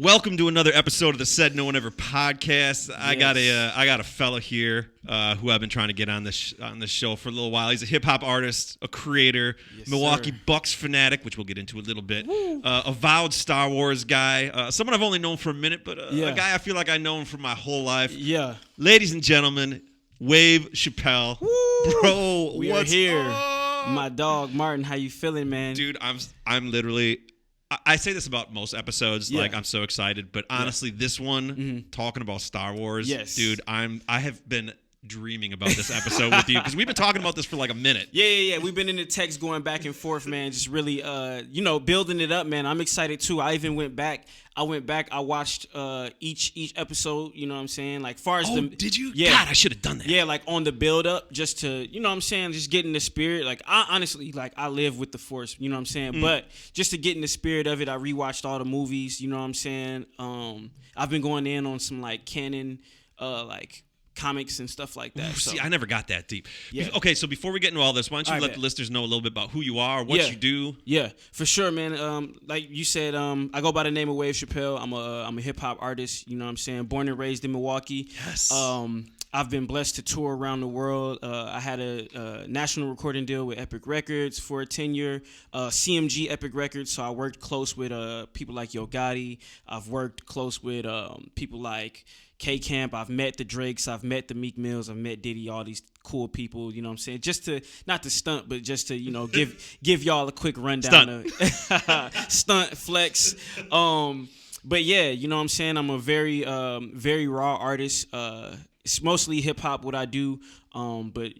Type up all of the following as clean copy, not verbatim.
Welcome to another episode of the Said No One Ever podcast. I got a fella here who I've been trying to get on this show for a little while. He's a hip hop artist, a creator, Milwaukee Bucks fanatic, which we'll get into a little bit. Avowed Star Wars guy. Someone I've only known for a minute, but a guy I feel like I know him for my whole life. Yeah, ladies and gentlemen, Wave Chapelle. Bro, we are here. My dog Martin, how you feeling, man? Dude, I'm literally. I say this about most episodes, like I'm so excited, but honestly, this one, talking about Star Wars, dude, I have been dreaming about this episode with you because we've been talking about this for like a minute. Yeah. We've been in the text going back and forth, man, just really, building it up, man. I'm excited too. I even went back. I watched each episode, you know what I'm saying? Like far as did you? Yeah. God, I should have done that. Yeah, like on the build up just to, you know what I'm saying, just get in the spirit. Like I honestly, like I live with the Force, you know what I'm saying? But just to get in the spirit of it, I rewatched all the movies, you know what I'm saying? I've been going in on some like canon like comics and stuff like that. See, I never got that deep. Yeah. Okay, so before we get into all this, why don't you let the listeners know a little bit about who you are, what you do? Yeah, for sure, man. Like you said, I go by the name of Wave Chapelle. I'm a hip hop artist. You know what I'm saying? Born and raised in Milwaukee. Yes. I've been blessed to tour around the world. I had a national recording deal with Epic Records for a tenure, CMG Epic Records. So I worked close with people like Yo Gotti. I've worked close with people like K Camp. I've met the Drakes. I've met the Meek Mills. I've met Diddy. All these cool people. You know what I'm saying? Just to not to stunt, but just to give y'all a quick rundown. Stunt flex. But yeah, you know what I'm saying? I'm a very very raw artist. It's mostly hip hop what I do, but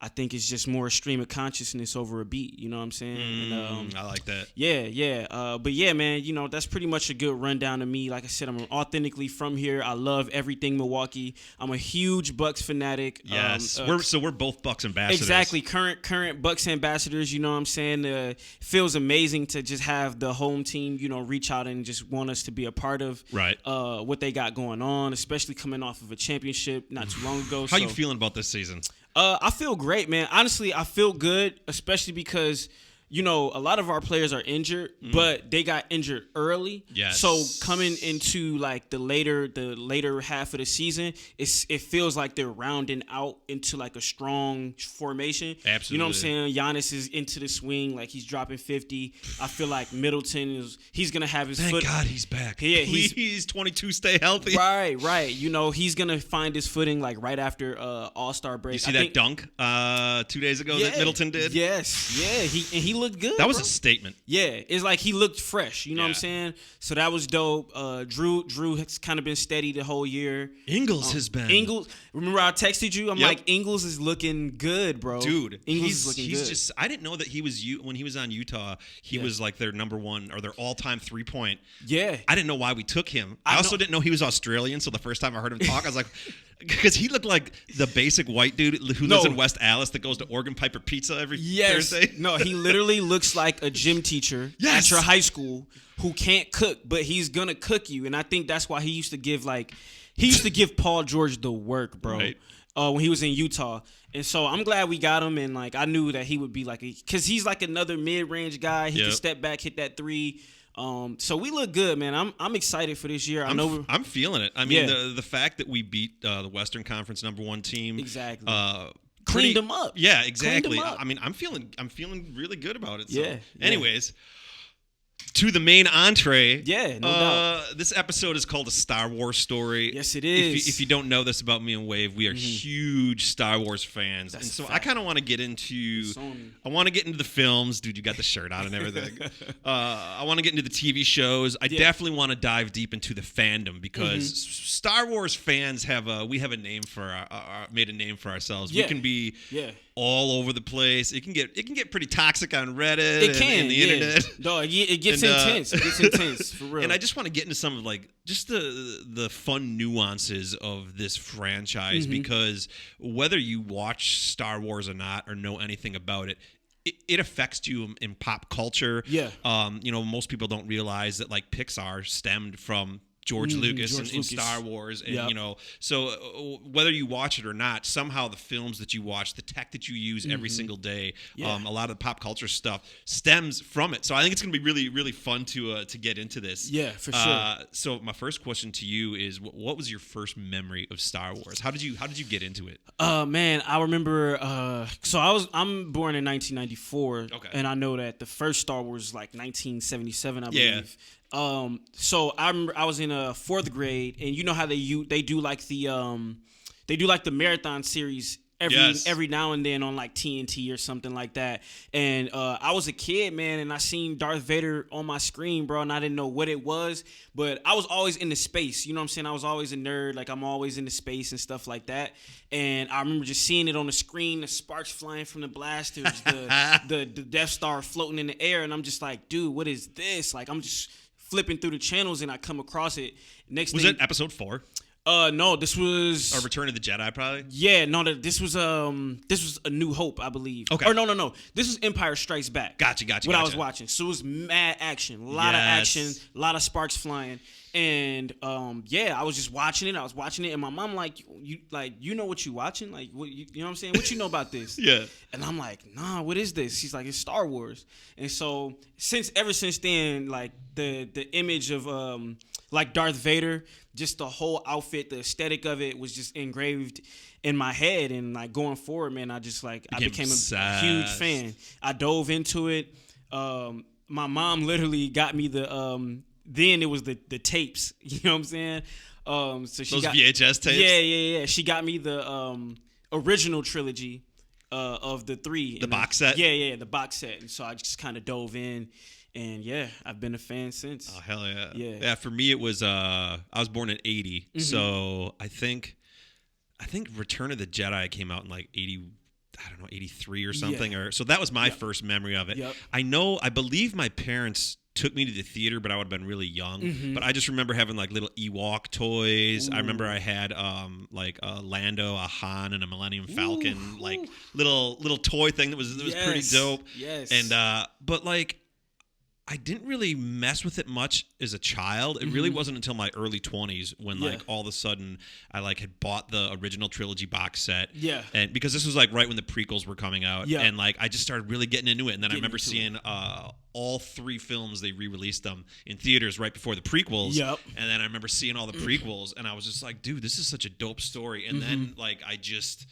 I think it's just more a stream of consciousness over a beat. You know what I'm saying? I like that. Yeah. But yeah, man, that's pretty much a good rundown of me. Like I said, I'm authentically from here. I love everything Milwaukee. I'm a huge Bucks fanatic. Yes. We're both Bucks ambassadors. Exactly. Current Bucks ambassadors. You know what I'm saying? It feels amazing to just have the home team, reach out and just want us to be a part of what they got going on, especially coming off of a championship not too long ago. How you feeling about this season? I feel great, man. Honestly, I feel good, especially because, a lot of our players are injured, but they got injured early. Yes. So coming into like the later half of the season, it feels like they're rounding out into like a strong formation. Absolutely. You know what I'm saying? Giannis is into the swing, like he's dropping 50. I feel like Middleton he's gonna have his Thank God he's back. Yeah, he's 22. Stay healthy. Right. He's gonna find his footing like right after All-Star break. You see that dunk 2 days ago that Middleton did? Yes. Yeah. He looked good. That was a statement. Yeah, it's like he looked fresh. You know what I'm saying? So that was dope. Drew has kind of been steady the whole year. Ingles has been. Remember I texted you? I'm like, Ingles is looking good, bro. Dude, Ingles is looking good. Just. I didn't know that he was when he was on Utah. He was like their number one or their all-time 3-point. Yeah. I didn't know why we took him. I also didn't know he was Australian. So the first time I heard him talk, I was like. Because he looked like the basic white dude who lives in West Allis that goes to Oregon Piper Pizza every Thursday. No, he literally looks like a gym teacher at your high school who can't cook, but he's going to cook you. And I think that's why he used to give Paul George the work, bro, when he was in Utah. And so I'm glad we got him. And like I knew that he would be like because he's like another mid-range guy. He can step back, hit that three. So we look good, man. I'm excited for this year. I'm feeling it. I mean, the fact that we beat the Western Conference #1 team, exactly, cleaned them up. Yeah, exactly. I mean, I'm feeling really good about it. So. Anyways. To the main entree. Yeah, no doubt. This episode is called A Star Wars Story. Yes, it is. If you don't know this about me and Wave, we are huge Star Wars fans. That's and so I kind of want to get into the films. Dude, you got the shirt on and everything. I want to get into the TV shows. I definitely want to dive deep into the fandom because Star Wars fans have a name for made a name for ourselves. We can be all over the place. It can get pretty toxic on Reddit and the internet. No, it gets intense. It gets intense for real. And I just want to get into some of like just the fun nuances of this franchise because whether you watch Star Wars or not or know anything about it, it affects you in pop culture. Yeah. Most people don't realize that like Pixar stemmed from George Lucas George in Lucas. Star Wars, and Yep. so whether you watch it or not, somehow the films that you watch, the tech that you use every single day, Yeah. a lot of the pop culture stuff stems from it. So I think it's going to be really, really fun to get into this. Yeah, for sure. So my first question to you is, what was your first memory of Star Wars? How did you get into it? Man, I remember. I'm born in 1994, Okay. and I know that the first Star Wars was like 1977, I Yeah. believe. So I remember I was in fourth grade, and you know how they do like the marathon series every now and then on like TNT or something like that. And I was a kid, man, and I seen Darth Vader on my screen, bro, and I didn't know what it was, but I was always into space. You know what I'm saying? I was always a nerd. Like, I'm always into space and stuff like that. And I remember just seeing it on the screen, the sparks flying from the blasters, the Death Star floating in the air, and I'm just like, dude, what is this? Like, I'm just flipping through the channels and I come across it. Was it Episode 4? No, this was Or Return of the Jedi, probably. Yeah, no, this was A New Hope, I believe. Okay. Or no, this was Empire Strikes Back. Gotcha. What I was watching, so it was mad action, a lot of action, a lot of sparks flying, and I was just watching it. And my mom you know what you watching? Like, what you know what I'm saying? What you know about this? Yeah. And I'm like, nah, what is this? She's like, it's Star Wars. And so ever since then, like the image of like Darth Vader, just the whole outfit, the aesthetic of it was just engraved in my head. And like going forward, man, I became a huge fan. I dove into it. My mom literally got me then it was the tapes. You know what I'm saying? So she got VHS tapes. Yeah. She got me the original trilogy of the three. The box set? Yeah, the box set. And so I just kind of dove in. And yeah, I've been a fan since. Oh, hell yeah. Yeah. For me, it was, I was born in 80. Mm-hmm. So I think Return of the Jedi came out in like 83 or something. Yeah. So that was my first memory of it. Yep. I believe my parents took me to the theater, but I would have been really young. Mm-hmm. But I just remember having like little Ewok toys. Ooh. I remember I had like a Lando, a Han, and a Millennium Falcon, Ooh. like little toy thing that was pretty dope. Yes. And but like, I didn't really mess with it much as a child. It really wasn't until my early 20s when like all of a sudden I like had bought the original trilogy box set. Yeah. And because this was like right when the prequels were coming out. Yeah. And like I just started really getting into it. And then I remember seeing all three films, they re-released them in theaters right before the prequels. Yep. And then I remember seeing all the prequels and I was just like, dude, this is such a dope story. And then like I just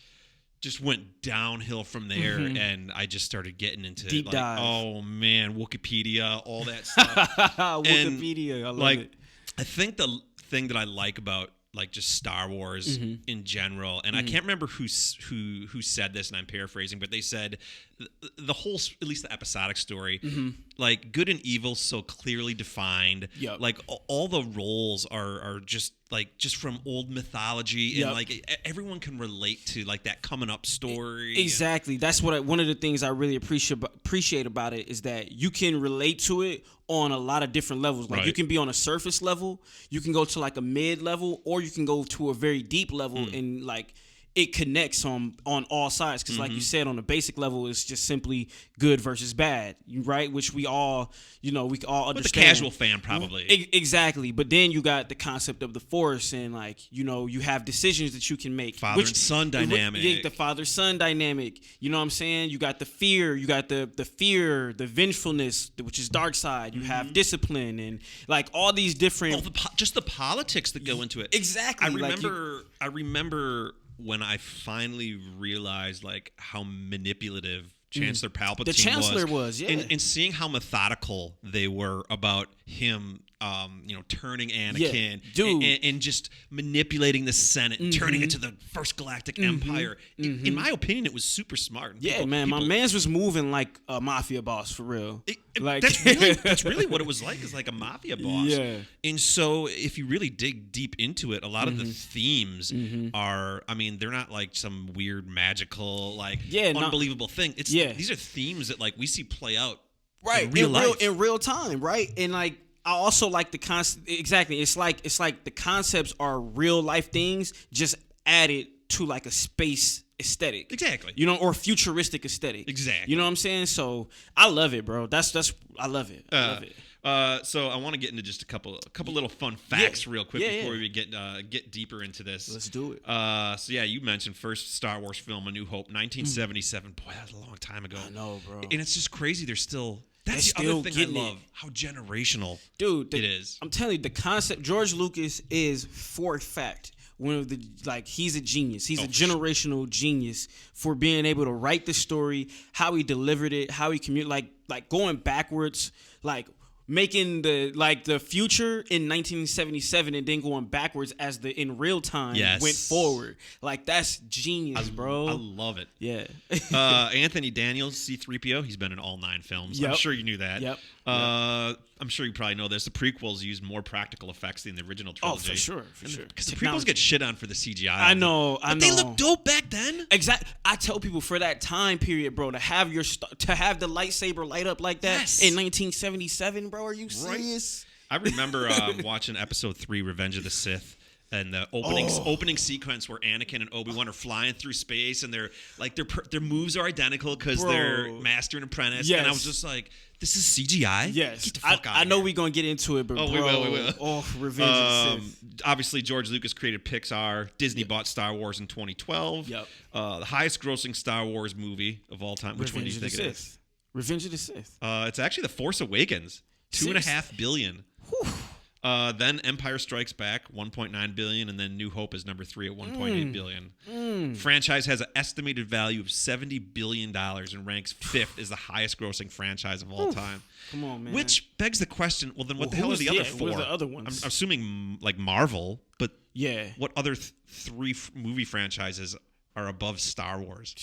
went downhill from there, and I just started getting into deep dive. Oh man, Wikipedia, all that stuff. Wikipedia, I love it. I think the thing that I like about like just Star Wars in general, and I can't remember who said this, and I'm paraphrasing, but they said the whole, at least the episodic story, like good and evil so clearly defined. Yep. Like all the roles are just like just from old mythology, and like everyone can relate to like that coming up story. Exactly. That's what one of the things I really appreciate about it is that you can relate to it on a lot of different levels. Like you can be on a surface level, you can go to like a mid level, or you can go to a very deep level, and like it connects on all sides. Because like you said, on the basic level, it's just simply good versus bad, right? Which we all understand. With the casual fan, probably. Exactly. But then you got the concept of the Force, and like, you have decisions that you can make. Father and son dynamic. The father-son dynamic. You know what I'm saying? You got the fear. You got the fear, the vengefulness, which is dark side. You have discipline, and like all these different... just the politics that go into it. Exactly. I remember when I finally realized like how manipulative Chancellor Palpatine the Chancellor was, and seeing how methodical they were about him, turning Anakin, and just manipulating the Senate and turning it to the First Galactic Empire. In my opinion, it was super smart. My man's was moving like a mafia boss for real. That's really what it was like. Is like a mafia boss. Yeah. And so if you really dig deep into it, a lot of the themes are, I mean, they're not like some weird magical, like unbelievable thing. These are themes that like we see play out in real life. In real time, right? And like I also like the concept. Exactly. It's like the concepts are real life things just added to like a space aesthetic. Exactly. Or futuristic aesthetic. Exactly. You know what I'm saying? So I love it, bro. I love it. I love it. So I want to get into just a couple little fun facts real quick before we get deeper into this. Let's do it. So yeah, you mentioned first Star Wars film, A New Hope, 1977. Boy, that was a long time ago. I know, bro. And it's just crazy. That's the other thing I love. How generational, it is. I'm telling you, the concept. George Lucas is, for a fact, one of the he's a genius. He's a generational genius for being able to write the story, how he delivered it, how he communicated, like going backwards, like making the future in 1977 and then going backwards as in real time went forward. Like, that's genius, bro. I love it. Yeah. Anthony Daniels, C-3PO, he's been in all 9 films. Yep. I'm sure you knew that. Yep. I'm sure you probably know this. The prequels used more practical effects than the original trilogy. Oh, for sure. Because the prequels get shit on for the CGI. I know. But they look dope back then. Exactly. I tell people, for that time period, bro, to have the lightsaber light up like that in 1977, bro, are you serious? Right. I remember watching Episode 3, Revenge of the Sith. And the opening sequence where Anakin and Obi-Wan are flying through space, and their moves are identical because they're master and apprentice. Yes. And I was just like, this is CGI? Yes. Get the fuck out I know we're going to get into it, but we will. Oh, Revenge of the Sith. Obviously, George Lucas created Pixar. Disney bought Star Wars in 2012. Yep. The highest grossing Star Wars movie of all time. Which one do you think it is? Revenge of the Sith. It's actually The Force Awakens. $2.5 billion. Whew. Then Empire Strikes Back, $1.9 billion, and then New Hope is number 3 at $1.8 billion. Franchise has an estimated value of $70 billion and ranks 5th as the highest-grossing franchise of all time. Come on, man. Which begs the question: well, then what the hell are the other 4? What are the other ones? I'm assuming like Marvel, but yeah, what other 3 movie franchises are above Star Wars?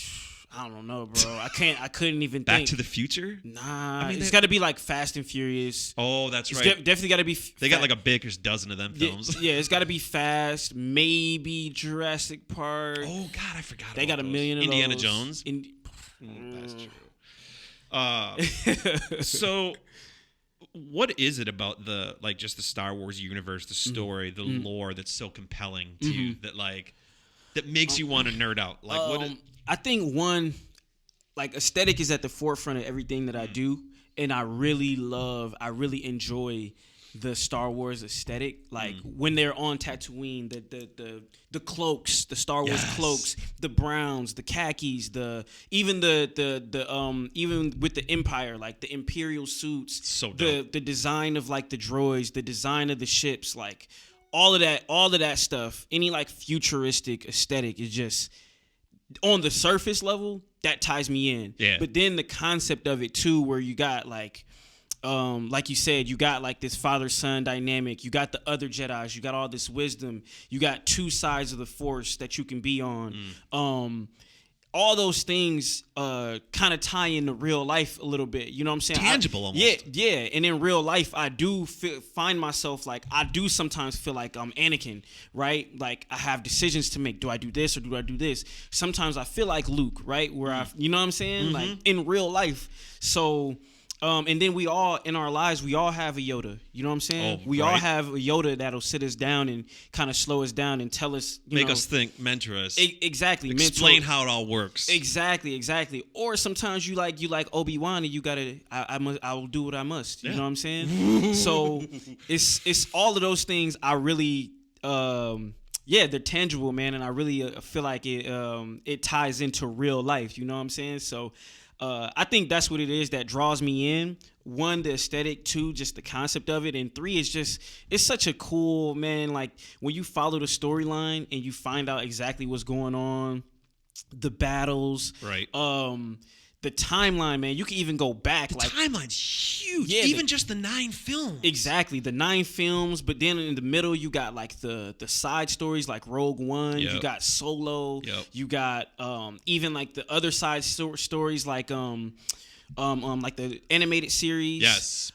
I don't know, bro. I couldn't even Back think. to the Future? Nah. I mean, it's got to be like Fast and Furious. Oh, that's right. Definitely got to be. They got like a baker's dozen of them films. Yeah, it's got to be Fast. Maybe Jurassic Park. Oh God, I forgot. They got a million of Indiana those. Jones. That's true. So, what is it about just the Star Wars universe, the story, the lore that's so compelling to you that makes you want to nerd out? I think one, aesthetic is at the forefront of everything that I do, and I really enjoy the Star Wars aesthetic. When they're on Tatooine, the cloaks, the Star Wars cloaks, the browns, the khakis, even with the Empire, like the Imperial suits, so dope. The design of the droids, the design of the ships, all of that stuff. Any futuristic aesthetic is just, on the surface level, that ties me in. Yeah. But then the concept of it too, where you got like you said, you got this father-son dynamic. You got the other Jedis. You got all this wisdom. You got 2 sides of the Force that you can be on. All those things kind of tie into real life a little bit. You know what I'm saying? Tangible almost. Yeah. And in real life, I do find myself I do sometimes feel like I'm Anakin, right? Like, I have decisions to make. Do I do this or do I do this? Sometimes I feel like Luke, right? Where you know what I'm saying? Mm-hmm. Like, in real life. So... and then we all, in our lives, we all have a Yoda. You know what I'm saying? We all have a Yoda that'll sit us down and kind of slow us down and tell us, make us think, mentor us. Exactly. Explain how it all works. Exactly. Or sometimes you like Obi-Wan and you gotta, I will do what I must. You know what I'm saying? So it's all of those things. I really, they're tangible, man, and I really feel like it ties into real life. You know what I'm saying? So. I think that's what it is that draws me in. 1, the aesthetic. 2, just the concept of it. And 3, it's such a cool, man, when you follow the storyline and you find out exactly what's going on, the battles. Right. The timeline, man, you can even go back. The timeline's huge. Yeah, even just the 9 films. Exactly, the 9 films. But then in the middle, you got the side stories like Rogue One. Yep. You got Solo. Yep. You got even the other side stories like the animated series. Yes,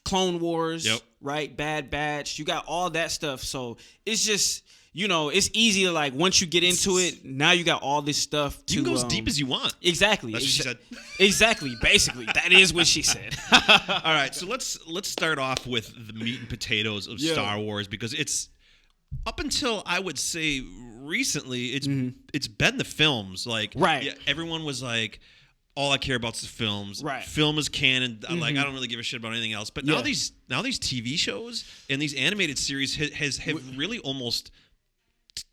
Clone Wars. Yep. Right, Bad Batch. You got all that stuff. So it's just. It's easy to once you get into it, now you got all this stuff. You can go as deep as you want. Exactly. That's what she said. Exactly. Basically, that is what she said. All right, so let's start off with the meat and potatoes of Star Wars, because it's up until I would say recently, it's been the films. Right. Yeah, everyone was like, all I care about is the films. Right. Film is canon. Like I don't really give a shit about anything else. But now these TV shows and these animated series have really almost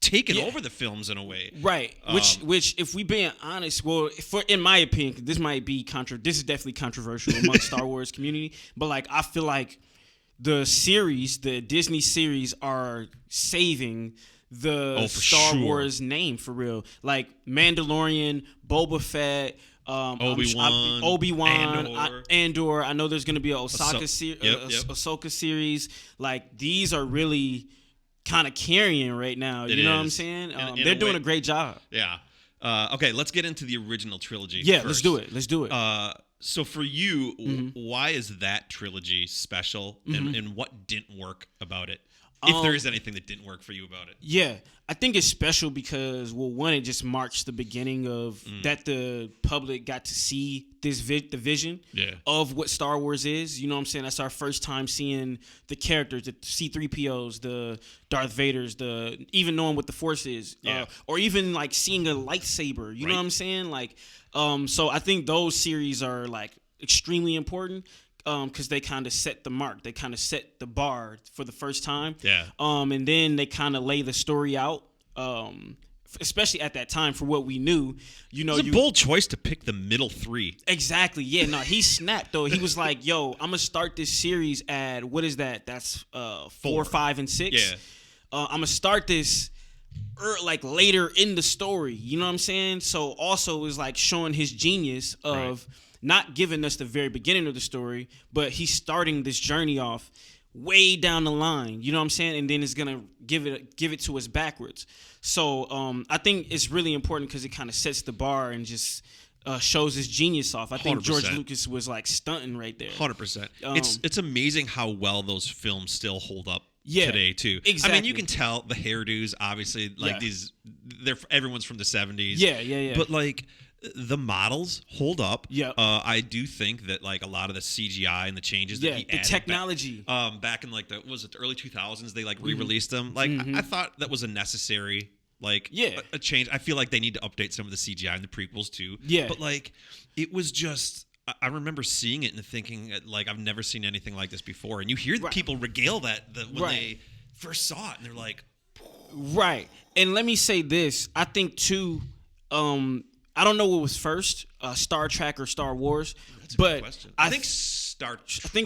taken over the films in a way. Right. Which if we being honest, well, in my opinion, this might be this is definitely controversial among Star Wars community. But like I feel like the Disney series are saving the Star Wars name for real. Like Mandalorian, Boba Fett, Obi-Wan, Andor. I know there's going to be a Ahsoka series. Like these are really kind of carrying right now. You know what I'm saying? They're doing a great job. Yeah. Okay, let's get into the original trilogy. Yeah, first. Let's do it. So for you, why is that trilogy special, and what didn't work about it? If there is anything that didn't work for you about it. Yeah, I think it's special because, well, one, it just marks the beginning of that the public got to see the vision of what Star Wars is. You know what I'm saying? That's our first time seeing the characters, the C-3POs, the Darth Vaders, even knowing what the Force is. Or even, like, seeing a lightsaber. You know what I'm saying? Like, so I think those series are, like, extremely important. Because they kind of set the mark. They kind of set the bar for the first time. Yeah. And then they kind of lay the story out, especially at that time for what we knew. You know, it's a bold choice to pick the middle three. Exactly. Yeah. No, he snapped though. He was like, "Yo, I'm gonna start this series at what is that? That's 4, 5, and 6. Yeah. I'm gonna start this." Like later in the story, you know what I'm saying? So also it was like showing his genius of not giving us the very beginning of the story, but he's starting this journey off way down the line, you know what I'm saying? And then it's gonna give it to us backwards. So I think it's really important because it kind of sets the bar and just shows his genius off. I think 100%. George Lucas was like stunting right there. 100%. It's amazing how well those films still hold up. Today too. Exactly. I mean, you can tell the hairdos, obviously, like everyone's from the 70s. Yeah. But like the models hold up. Yeah. I do think that like a lot of the CGI and the changes that he added. The technology. Back in like the early 2000s, they like re-released them. Like I thought that was a necessary a change. I feel like they need to update some of the CGI in the prequels too. Yeah. But like it was just I remember seeing it and thinking, like, I've never seen anything like this before. And you hear people regale that when they first saw it, and they're like... Right. And let me say this. I think, too, I don't know what was first, Star Trek or Star Wars. That's a good question. I think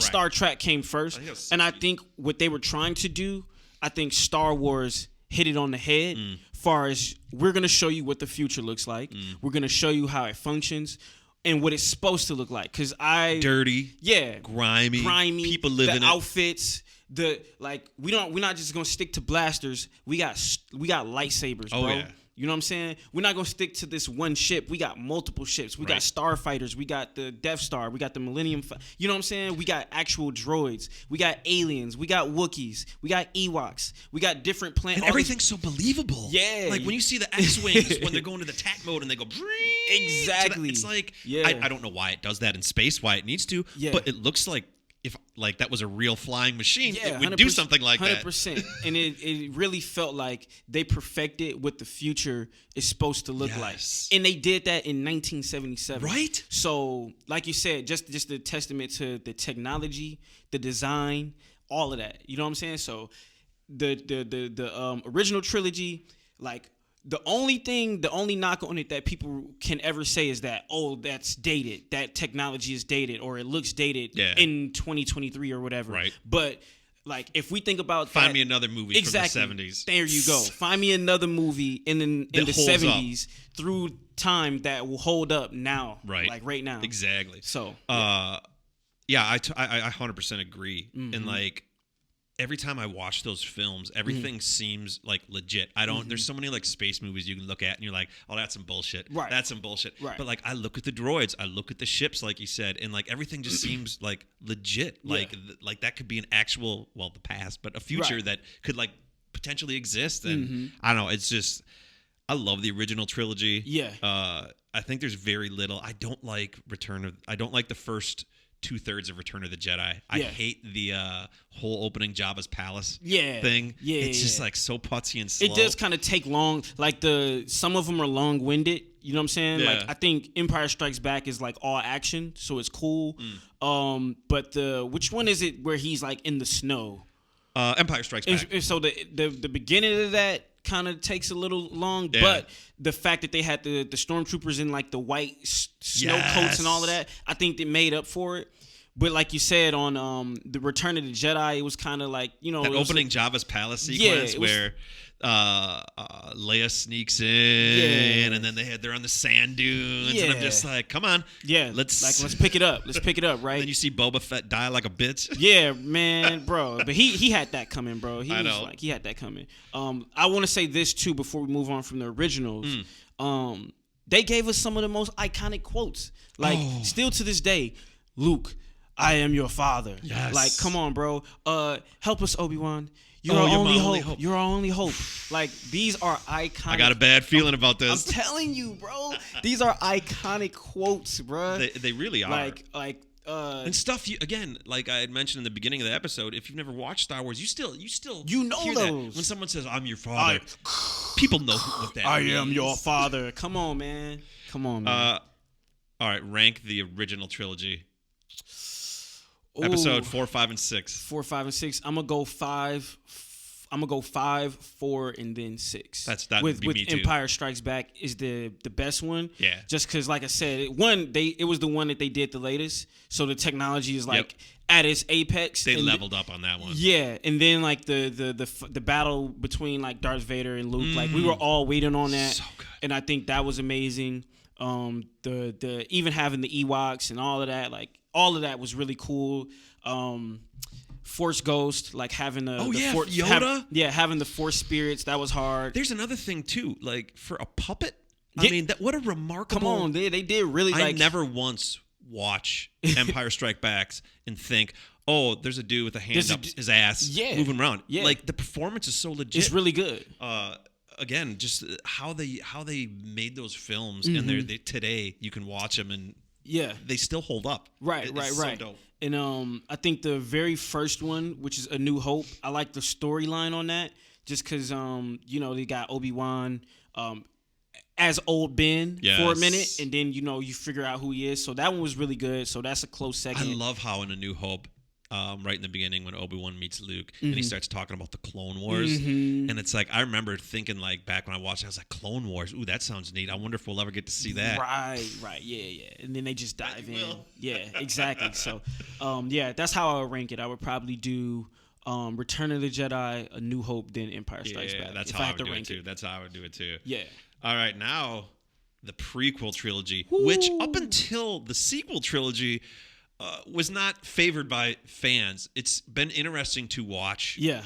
Star Trek came first. I think what they were trying to do, I think Star Wars hit it on the head. Far as we're going to show you what the future looks like. We're going to show you how it functions. And what it's supposed to look like, dirty, grimy, people living the outfits, we're not just gonna stick to blasters. We got lightsabers, bro. Yeah. You know what I'm saying? We're not gonna stick to this one ship. We got multiple ships. We got starfighters. We got the Death Star. We got the Millennium. You know what I'm saying? We got actual droids. We got aliens. We got Wookiees. We got Ewoks. We got different planets. And everything's so believable. Yeah. Like when you see the X-wings when they're going to the attack mode and they go exactly. It's like I don't know why it does that in space, why it needs to, but it looks like if like that was a real flying machine, it would do something like 100%. that. And it really felt like they perfected what the future is supposed to look like. And they did that in 1977. Right? So, like you said, just a testament to the technology, the design, all of that. You know what I'm saying? So, the original trilogy, like, the only knock on it that people can ever say is that, oh, that's dated. That technology is dated, or it looks dated in 2023 or whatever. Right. But like, if we think about Find me another movie from the 70s. There you go. Find me another movie in the 70s through time that will hold up now. Right. Like right now. Exactly. So. I 100% agree. And like, every time I watch those films, everything seems like legit. There's so many like space movies you can look at and you're like, oh, that's some bullshit. Right. That's some bullshit. Right. But like, I look at the droids, I look at the ships, like you said, and like everything just seems like legit. Yeah. Like that could be an actual, the past, but a future that could like potentially exist. And I don't know. It's just, I love the original trilogy. Yeah. I think there's very little. I don't like the first 2/3 of Return of the Jedi. I hate the whole opening Jabba's palace thing. Yeah, it's just like so putsy and slow. It does kind of take long. Like some of them are long-winded. You know what I'm saying? Yeah. Like I think Empire Strikes Back is like all action, so it's cool. But which one is it where he's like in the snow? Empire Strikes Back. And so the beginning of that kind of takes a little long, but the fact that they had the stormtroopers in like the white snow coats and all of that, I think they made up for it. But like you said on the Return of the Jedi, it was kind of like, you know, that opening Jabba's palace sequence where Leia sneaks in, and then they're on the sand dunes, and I'm just like, come on, let's pick it up, right? Then you see Boba Fett die like a bitch. Yeah, man, bro. But he had that coming, bro. He had that coming. I want to say this too before we move on from the originals. They gave us some of the most iconic quotes, like still to this day, Luke, I am your father. Yes. Like, come on, bro. Help us, Obi-Wan. You're our only hope. You're our only hope. Like, these are iconic. I got a bad feeling about this. I'm telling you, bro. These are iconic quotes, bro. They really are. And stuff like I had mentioned in the beginning of the episode, if you've never watched Star Wars, you still know hear those. That. When someone says, I'm your father, people know what that means. I am your father. Come on, man. All right, rank the original trilogy. Episode 4, 5, and 6. 4, 5, and 6. I'm gonna go 5. I'm gonna go 5, 4, and then 6. That with me too. Empire Strikes Back is the best one. Yeah. Just because, like I said, it was the one that they did the latest, so the technology is like at its apex. They leveled up on that one. Yeah, and then like the battle between like Darth Vader and Luke, like we were all waiting on that. So good. And I think that was amazing. The even having the Ewoks and all of that, like all of that was really cool. Force Ghost, like having Yoda, having the Force spirits, that was hard. There's another thing too, like for a puppet. I mean, what a remarkable. Come on, they did really. I never once watch Empire Strike Back and think, oh, there's a dude with a hand up his ass, moving around. Yeah, like the performance is so legit. It's really good. Again, just how they made those films, and they today you can watch them and they still hold up. Right. So dope. And I think the very first one, which is A New Hope, I like the storyline on that, just because they got Obi-Wan as old Ben for a minute, and then you figure out who he is. So that one was really good. So that's a close second. I love how in A New Hope, right in the beginning when Obi-Wan meets Luke and he starts talking about the Clone Wars, and it's like I remember thinking like back when I watched it, I was like, Clone Wars, ooh, that sounds neat. I wonder if we'll ever get to see that. Right, yeah. And then they just dive in. Yeah, exactly. So, that's how I would rank it. I would probably do Return of the Jedi, A New Hope, then Empire Strikes Back. That's how I would do it too. That's how I would do it too. Yeah. All right, now the prequel trilogy, which up until the sequel trilogy was not favored by fans. It's been interesting to watch. Yeah.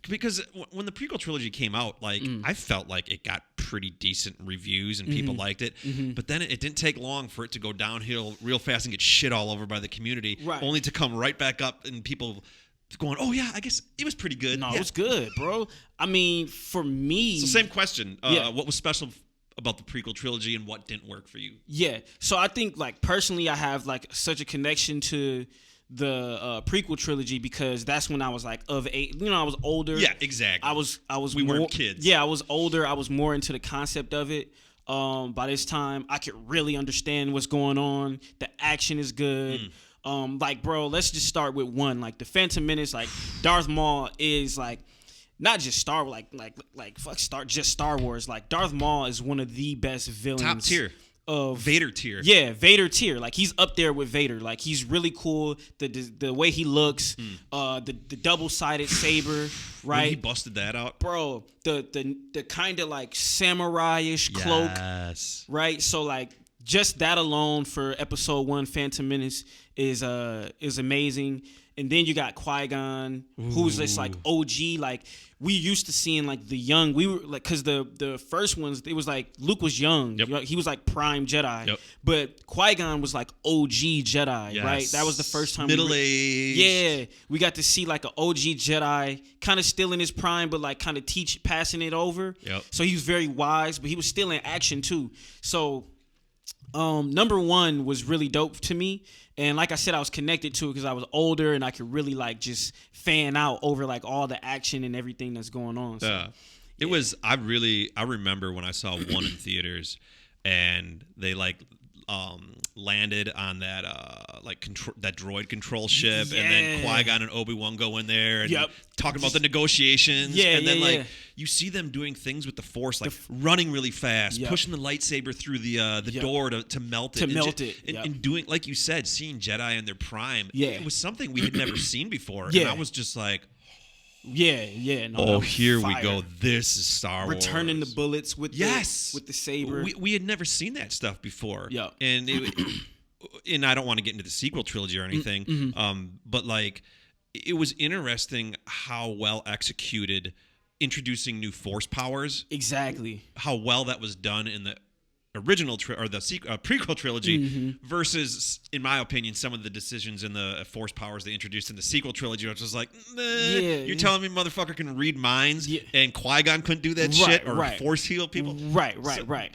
Because when the prequel trilogy came out, like I felt like it got pretty decent reviews and people liked it. But then it didn't take long for it to go downhill real fast and get shit all over by the community, only to come right back up and people going, oh yeah, I guess it was pretty good. No, it was good, bro. I mean, for me, so same question. What was special about the prequel trilogy and what didn't work for you? Yeah. So I think like personally I have like such a connection to the prequel trilogy because that's when I was like of age. I was older. Yeah, exactly. We weren't kids. Yeah, I was older. I was more into the concept of it. By this time I could really understand what's going on. The action is good. Like bro, let's just start with one. Like the Phantom Menace, like Darth Maul is like not just Star Wars. Like Darth Maul is one of the best villains. Top tier. Of Vader tier. Yeah, Vader tier. Like he's up there with Vader. Like he's really cool. The way he looks, the double-sided saber, right? When he busted that out. Bro, the kind of like samurai-ish cloak. Right? So like just that alone for episode 1 Phantom Menace is amazing. And then you got Qui-Gon, who's just like OG. Like we used to seeing like the young. We were like, cause the first ones, it was like Luke was young. Yep. He was like prime Jedi. Yep. But Qui-Gon was like OG Jedi, right? That was the first time. Middle age. Yeah, we got to see like an OG Jedi, kind of still in his prime, but like kind of passing it over. Yep. So he was very wise, but he was still in action too. So. Number 1 was really dope to me, and like I said, I was connected to it because I was older and I could really like just fan out over like all the action and everything that's going on. So, It was. I remember when I saw one in theaters, and they landed on that that droid control ship, and then Qui-Gon and Obi-Wan go in there and talking about the negotiations, and then you see them doing things with the Force, like running really fast, pushing the lightsaber through the door to melt it, and doing, like you said, seeing Jedi in their prime. It was something we had never seen before, and I was just like, no, here we go. This is Star Wars. Returning the bullets with the saber. We had never seen that stuff before. And and I don't want to get into the sequel trilogy or anything, but like, it was interesting how well executed introducing new Force powers. Exactly. How well that was done in the original prequel trilogy versus, in my opinion, some of the decisions in the Force powers they introduced in the sequel trilogy, which was like, you're telling me motherfucker can read minds and Qui-Gon couldn't do that shit or force heal people? Right.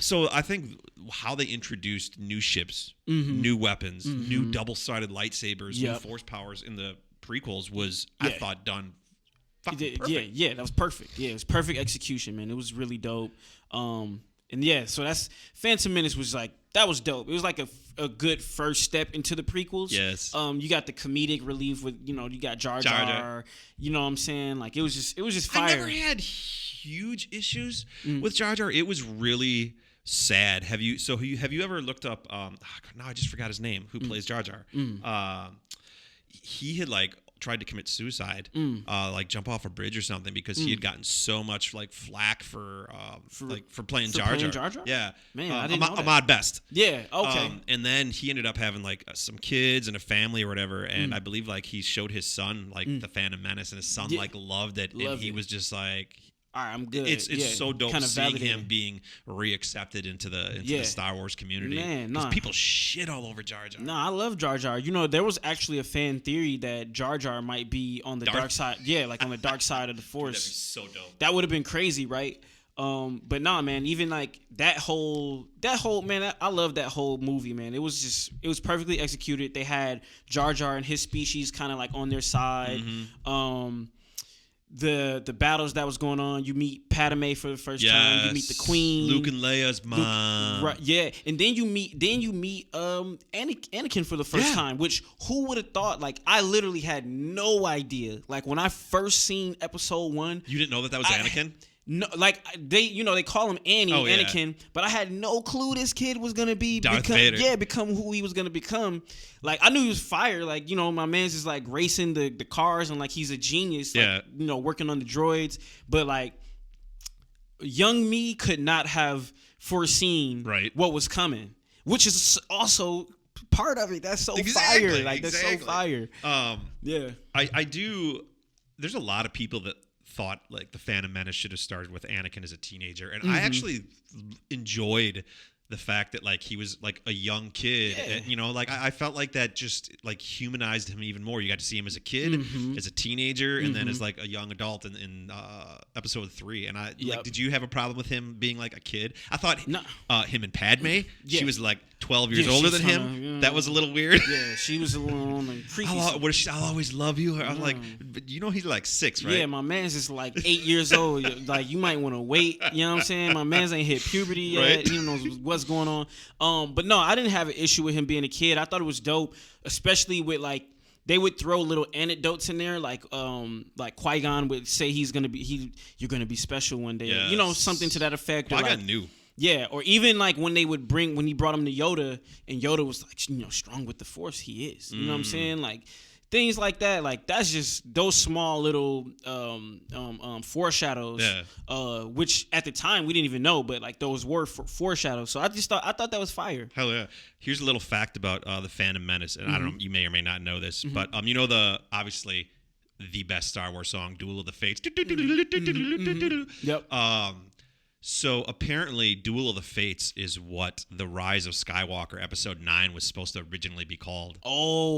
So I think how they introduced new ships, new weapons, new double-sided lightsabers, new Force powers in the prequels was, I thought, done perfect. That was perfect. Yeah, it was perfect execution, man. It was really dope. And so that's Phantom Menace was like, that was dope. It was like a good first step into the prequels. Yes. You got the comedic relief with, you got Jar Jar. You know what I'm saying? Like, it was just fire. I never had huge issues with Jar Jar. It was really sad. Have you ever looked up now I just forgot his name, who plays Jar Jar. He had tried to commit suicide, jump off a bridge or something, because he had gotten so much flack for playing Jar Jar. Yeah, man, I didn't know that. Ahmad Best. Yeah, okay. And then he ended up having some kids and a family or whatever, and I believe he showed his son the Phantom Menace, and his son loved it, and he was just like, all right, I'm good. It's so dope seeing him being reaccepted into the Star Wars community. Man, because people shit all over Jar Jar. I love Jar Jar. There was actually a fan theory that Jar Jar might be on the dark side. Yeah, on the dark side of the Force. That'd be so dope. That would have been crazy, right? But man, even that whole man, I love that whole movie, man. It was perfectly executed. They had Jar Jar and his species kind of on their side. The battles that was going on, you meet Padme for the first time, you meet the Queen, Luke and Leia's mom, right? Yeah, and then you meet Anakin for the first time. Which, who would have thought? I literally had no idea. When I first seen Episode 1, you didn't know that was Anakin. No, they call him Anakin, but I had no clue this kid was gonna Darth Vader. Become who he was gonna become. I knew he was fire. My man's just racing the cars, and he's a genius. Working on the droids, but young me could not have foreseen what was coming, which is also part of it. That's so fire. That's so fire. I do. There's a lot of people that thought the Phantom Menace should have started with Anakin as a teenager, and I actually enjoyed the fact that he was a young kid, and, I felt like that just humanized him even more. You got to see him as a kid, as a teenager, and then as a young adult in Episode 3. And did you have a problem with him being a kid? I thought him and Padme, she was 12 years older than him. That was a little weird. Yeah, she was a little on the creepy. I'll always love you. I'm but he's 6, right? Yeah, my man's just 8 years old. You might want to wait. You know what I'm saying? My man's ain't hit puberty yet. Right. He knows what's going on. But no, I didn't have an issue with him being a kid. I thought it was dope, especially with they would throw little anecdotes in there, like Qui-Gon would say you're gonna be special one day. Yes. Something to that effect. Qui-Gon knew. Yeah, or even when he brought him to Yoda, and Yoda was strong with the Force, he is. You know what I'm saying? Things like that. That's just those small little foreshadows. Yeah. Which at the time we didn't even know, but those were foreshadows. So I thought that was fire. Hell yeah. Here's a little fact about the Phantom Menace, and I don't know, you may or may not know this, but obviously the best Star Wars song, Duel of the Fates. Yep. So apparently, Duel of the Fates is what The Rise of Skywalker Episode 9 was supposed to originally be called. Oh.